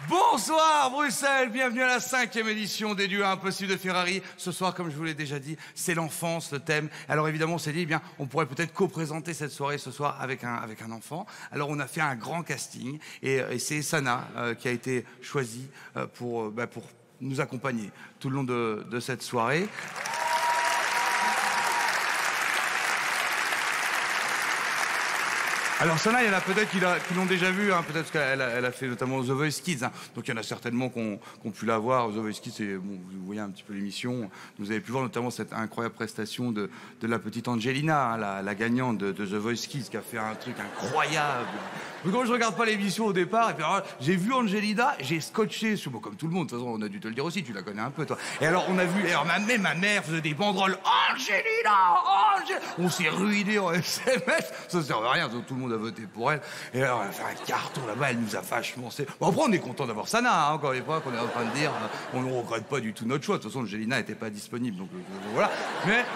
Bonsoir Bruxelles, bienvenue à la 5e édition des Duos Impossibles de Ferrari. Ce soir, comme je vous l'ai déjà dit, c'est l'enfance, le thème. Alors évidemment, on s'est dit, eh bien, on pourrait peut-être co-présenter cette soirée ce soir avec un enfant. Alors on a fait un grand casting et c'est Sana qui a été choisie pour nous accompagner tout le long de cette soirée. Alors Sana, il y en a peut-être qui l'ont déjà vu, hein, peut-être qu'elle a fait notamment The Voice Kids, hein. Donc il y en a certainement qui ont pu la voir. The Voice Kids, bon, vous voyez un petit peu l'émission, vous avez pu voir notamment cette incroyable prestation de la petite Angelina, hein, la gagnante de The Voice Kids, qui a fait un truc incroyable. Mais quand je regarde pas l'émission au départ, et puis alors, j'ai vu Angelina, j'ai scotché, bon, comme tout le monde, de toute façon on a dû te le dire aussi, tu la connais un peu toi. Et alors on a vu, alors ma mère faisait des banderoles, Angelina, on s'est ruiné en SMS, ça servait à rien, tout le monde a voté pour elle. Et alors elle a fait un carton là-bas, elle nous a vachement... Bon, après on est content d'avoir Sana, hein, encore une fois, qu'on est en train de dire, on ne regrette pas du tout notre choix. De toute façon, Angelina n'était pas disponible, donc voilà. Mais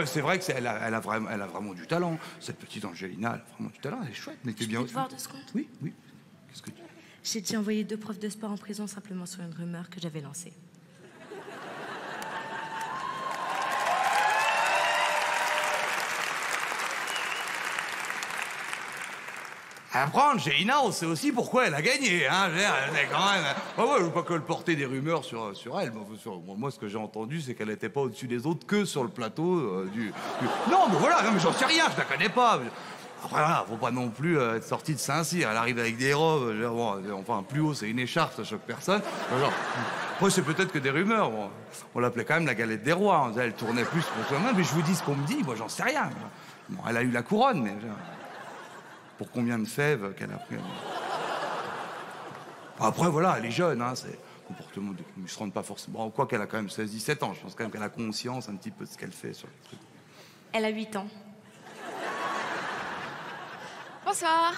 c'est vrai que elle a vraiment du talent. Cette petite Angelina, elle a vraiment du talent, elle est chouette. Mais t'es bien aussi. Voir 2 secondes. Oui. Qu'est-ce que tu... J'ai déjà envoyé 2 profs de sport en prison simplement sur une rumeur que j'avais lancée. Après, Angelina, on sait aussi pourquoi elle a gagné, hein. Elle est quand même... je veux pas que le porter des rumeurs sur elle. Moi, ce que j'ai entendu, c'est qu'elle n'était pas au-dessus des autres que sur le plateau du... Non, mais voilà, non, mais j'en sais rien, je la connais pas. Après, voilà, faut pas non plus être sortie de Saint-Cyr. Elle arrive avec des robes, enfin, plus haut, c'est une écharpe, ça choque personne. Après, c'est peut-être que des rumeurs. Bon. On l'appelait quand même la galette des rois. Elle tournait plus pour soi-même, mais je vous dis ce qu'on me dit, moi, j'en sais rien. Bon, elle a eu la couronne, mais... Pour combien de fèves qu'elle a pris? Après, voilà, elle est jeune, hein, c'est comportement de... Ils se rendent pas forcément... Bon, quoi qu'elle a quand même 16-17 ans, je pense quand même qu'elle a conscience un petit peu de ce qu'elle fait sur les trucs. Elle a 8 ans. Bonsoir.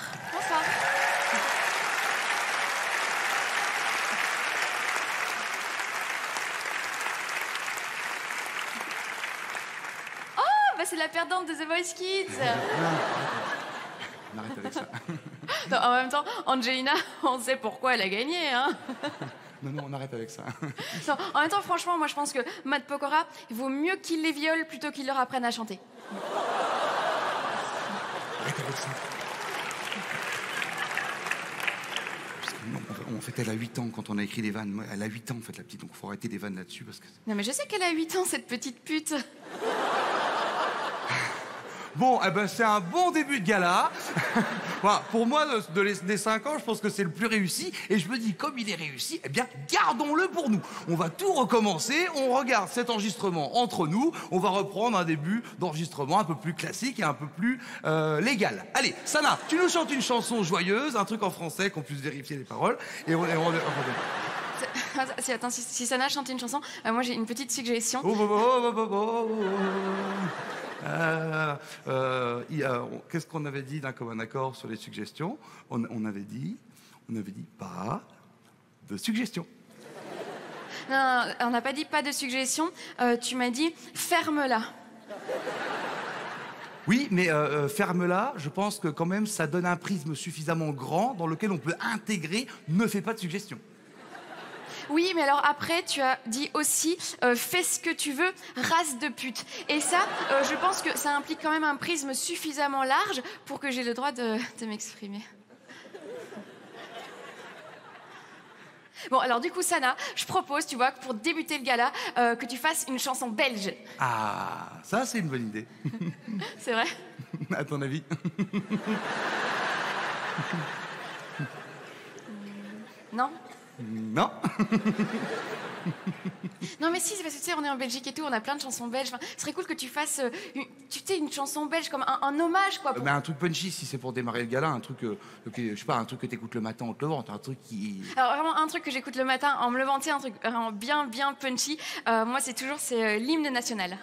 Oh, bah c'est la perdante de The Voice Kids. On arrête avec ça. Non, en même temps, Angelina, on sait pourquoi elle a gagné, hein. Non, on arrête avec ça. Non, en même temps, franchement, moi je pense que Matt Pokora, il vaut mieux qu'il les viole plutôt qu'il leur apprenne à chanter. Arrête avec ça. Non, en fait, elle a 8 ans quand on a écrit les vannes. Elle a 8 ans, en fait, la petite, donc il faut arrêter des vannes là-dessus parce que... Non, mais je sais qu'elle a 8 ans, cette petite pute. Bon, eh ben, c'est un bon début de gala. Voilà, pour moi, des 5 ans, je pense que c'est le plus réussi. Et je me dis, comme il est réussi, eh bien, gardons-le pour nous. On va tout recommencer. On regarde cet enregistrement entre nous. On va reprendre un début d'enregistrement un peu plus classique et un peu plus légal. Allez, Sana, tu nous chantes une chanson joyeuse, un truc en français qu'on puisse vérifier les paroles. Et Attends, si Sana chante une chanson, moi j'ai une petite suggestion. Qu'est-ce qu'on avait dit d'un commun accord sur les suggestions? On avait dit pas de suggestions. Non, on n'a pas dit pas de suggestion. Tu m'as dit ferme-la. Oui, mais ferme-la, je pense que quand même ça donne un prisme suffisamment grand dans lequel on peut intégrer ne fais pas de suggestions. Oui, mais alors après, tu as dit aussi fais ce que tu veux, race de pute. Et ça, je pense que ça implique quand même un prisme suffisamment large pour que j'ai le droit de m'exprimer. Bon, alors du coup, Sana, je propose, tu vois, que pour débuter le gala, que tu fasses une chanson belge. Ah, ça c'est une bonne idée. C'est vrai? À ton avis? Non? Non. Non mais si, c'est parce que tu sais, on est en Belgique et tout, on a plein de chansons belges. Enfin, ce serait cool que tu fasses, une chanson belge comme un hommage, quoi. Mais un truc punchy, si c'est pour démarrer le gala, un truc, je sais pas, un truc que t'écoutes le matin en te levant, un truc qui... Alors vraiment, un truc que j'écoute le matin en me levant, tu sais, un truc vraiment bien punchy. Moi, c'est l'hymne national.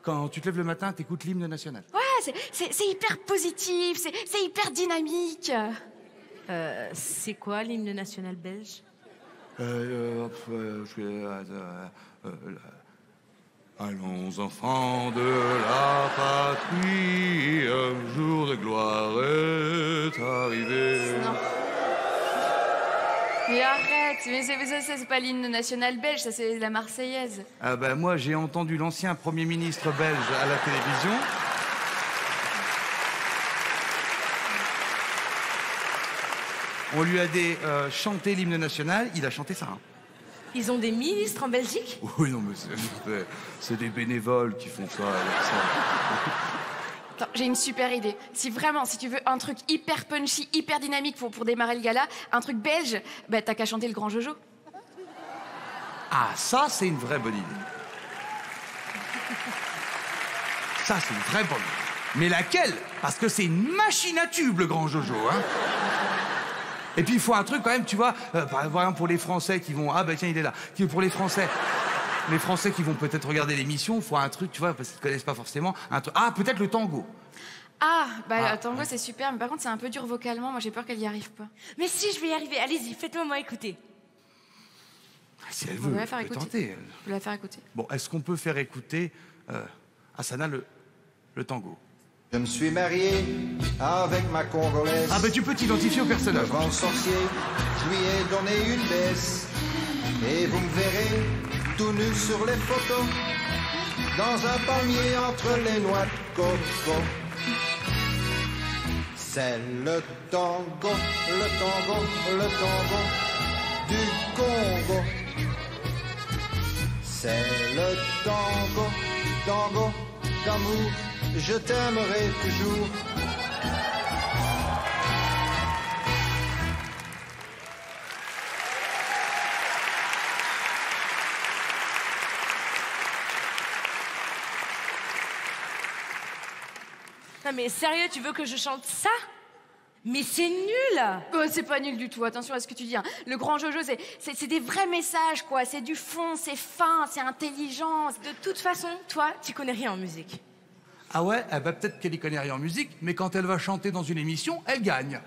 Quand tu te lèves le matin, t'écoutes l'hymne national. Ouais, c'est hyper positif, c'est hyper dynamique. C'est quoi l'hymne national belge? Allons enfants de la patrie, un jour de gloire est à Mais arrête, mais c'est pas l'hymne national belge, ça c'est la Marseillaise. Ah ben moi, j'ai entendu l'ancien Premier ministre belge à la télévision. On lui a dit chanter l'hymne national, il a chanté ça. Hein. Ils ont des ministres en Belgique? Oui, non, mais c'est des bénévoles qui font ça. Attends, j'ai une super idée. Si tu veux un truc hyper punchy, hyper dynamique pour démarrer le gala, un truc belge, bah t'as qu'à chanter le Grand Jojo. Ah, ça, c'est une vraie bonne idée. Ça, c'est une vraie bonne idée. Mais laquelle? Parce que c'est une machine à tube, le Grand Jojo, hein. Et puis, il faut un truc, quand même, tu vois, par exemple, pour les Français qui vont... Ah, bah tiens, il est là. Pour les Français qui vont peut-être regarder l'émission, il faut un truc, tu vois, parce qu'ils ne connaissent pas forcément. Ah, peut-être le tango. Le tango, c'est super, mais par contre, c'est un peu dur vocalement. Moi, j'ai peur qu'elle y arrive pas. Mais si, je vais y arriver. Allez-y, faites-moi écouter. Si elle veut, elle peut tenter. Je vais la faire écouter. Bon, est-ce qu'on peut faire écouter à Sana le tango? Je me suis marié avec ma Congolaise. Ah, ben tu peux t'identifier au personnage. Le grand sorcier, je lui ai donné une baisse. Et vous me verrez tout nu sur les photos, dans un palmier entre les noix de coco. C'est le tango, le tango, le tango du Congo. C'est le tango, tango d'amour, je t'aimerai toujours. Non mais sérieux, tu veux que je chante ça? Mais c'est nul! C'est pas nul du tout, attention à ce que tu dis. Hein. Le Grand Jojo, c'est des vrais messages, quoi. C'est du fond, c'est fin, c'est intelligent. De toute façon, toi, tu connais rien en musique. Ah ouais? Eh ben, peut-être qu'elle y connaît rien en musique, mais quand elle va chanter dans une émission, elle gagne.